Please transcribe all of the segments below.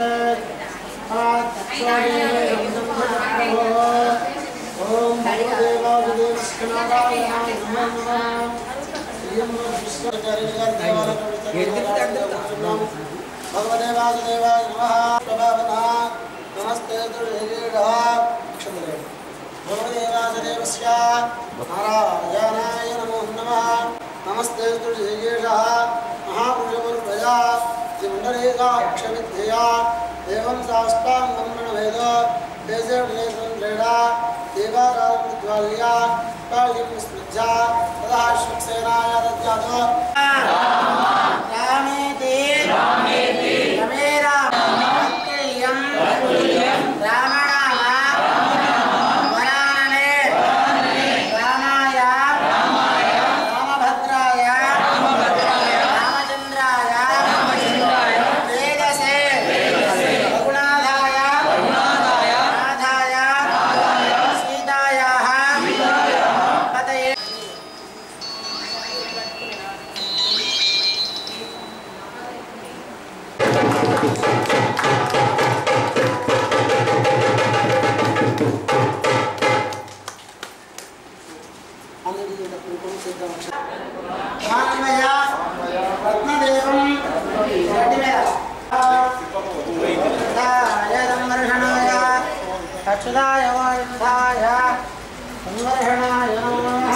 भगवते वासुदेवाय नमः। नमस्ते भगवते वासुदेवस्य नारायणाय नमो नमः। नमस्ते महापुरुषमुर्भया त्रिमण्डलेकाक्षविद्यया एवं साष्टाङ्गं प्रणवेद देशेन्द्रेणा देवाराज्ञा कालिं स्मृत्या तदा शुक्सेनाय दद्यात् रामेति रमे रामक्यं रामनाम वरानने रामाय रामभद्राय रामचन्द्राय वेदसे रघुनाथाय नाथाय सीतायाः पतये अक्षदाय वायुधाय संवर्षणाय नमः।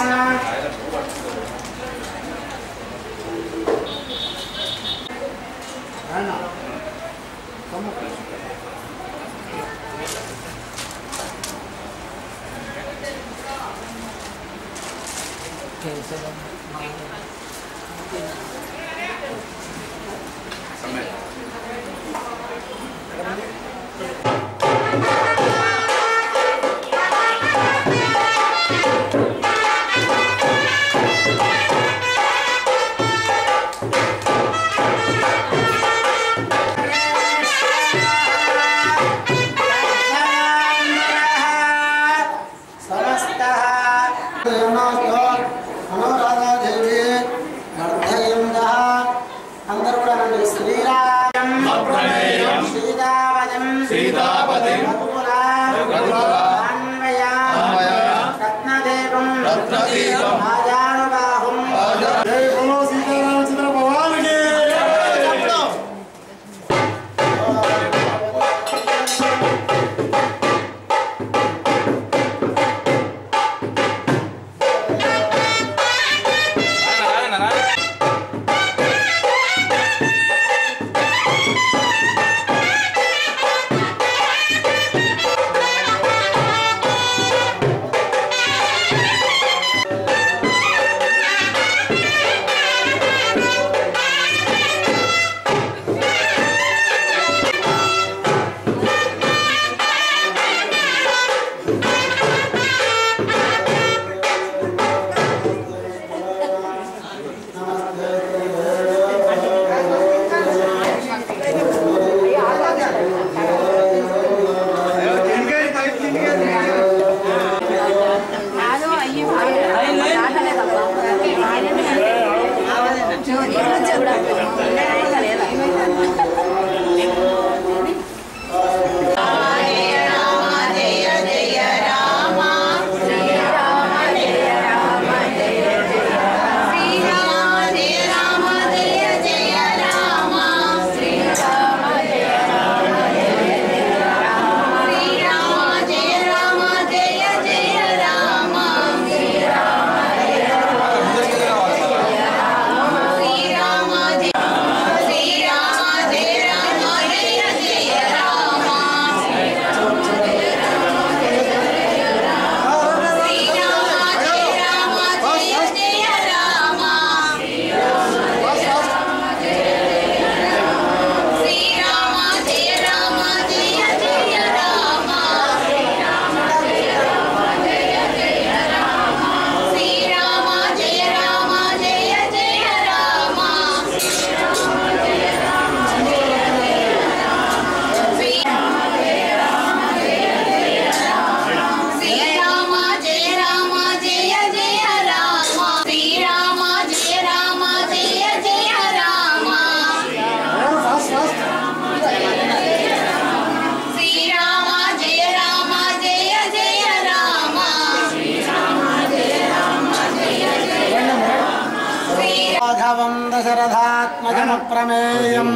दशरथात्मजमप्रमेयं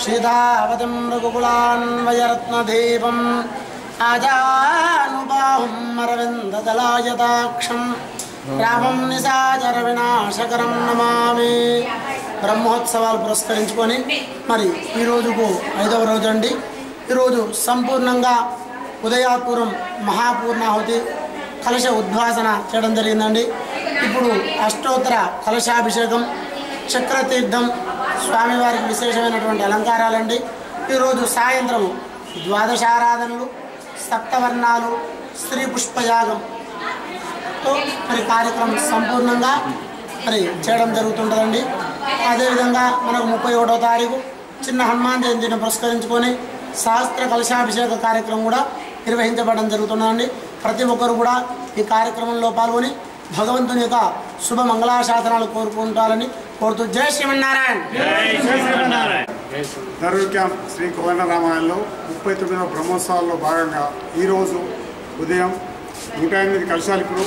सीतावतिं रघुकुलान्वयरत्नदीपम् आजानुबाहुं अरविन्ददलायताक्षं रामं निशाचरविनाशकरं नमामि। బ్రహ్మోత్సవాలు పురస్కరించుకొని మరి ఈ రోజుకు 5వ రోజు అండి. ఈరోజు సంపూర్ణంగా ఉదయాత్పూర్వం మహాపూర్ణాహుతి కలశ ఉద్వాసన చేయడం జరిగిందండి. ఇప్పుడు అష్టోత్తర కలశాభిషేకం, చక్రతీర్థం, స్వామివారికి విశేషమైనటువంటి అలంకారాలండి. ఈరోజు సాయంత్రం ద్వాదశారాధనలు, సప్తవర్ణాలు, స్త్రీ పుష్పయాగంతో మరి కార్యక్రమం సంపూర్ణంగా మరి చేయడం జరుగుతుంటుందండి. అదేవిధంగా మనకు 31వ తారీఖు చిన్న హనుమాన్ జయంతిని పురస్కరించుకొని శాస్త్ర కలశాభిషేక కార్యక్రమం కూడా నిర్వహించబడడం జరుగుతుందండి. ప్రతి ఒక్కరు కూడా ఈ కార్యక్రమంలో పాల్గొని భగవంతుని యొక్క శుభ మంగళాశాసనాలు కోరుకుంటారని కోరుతూ జై శ్రీమన్నారాయణ. దర్గా క్యాంప్ శ్రీ కోదండరామాయణంలో 39వ బ్రహ్మోత్సవాల్లో భాగంగా ఈరోజు ఉదయం 108 కలశాలు ఇప్పుడు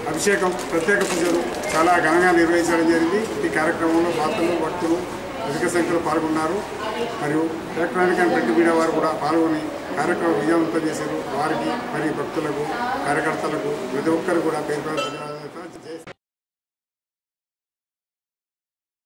అభిషేకం, ప్రత్యేక పూజలు చాలా ఘనంగా నిర్వహించడం జరిగింది. ఈ కార్యక్రమంలో భక్తులు భక్తులు అధిక సంఖ్యలో పాల్గొన్నారు. మరియు ఎలక్ట్రానిక్ అండ్ ప్రింట్ మీడియా వారు కూడా పాల్గొని కార్యక్రమం విజయవంతం చేశారు. వారికి మరియు భక్తులకు, కార్యకర్తలకు ప్రతి ఒక్కరు కూడా పేరు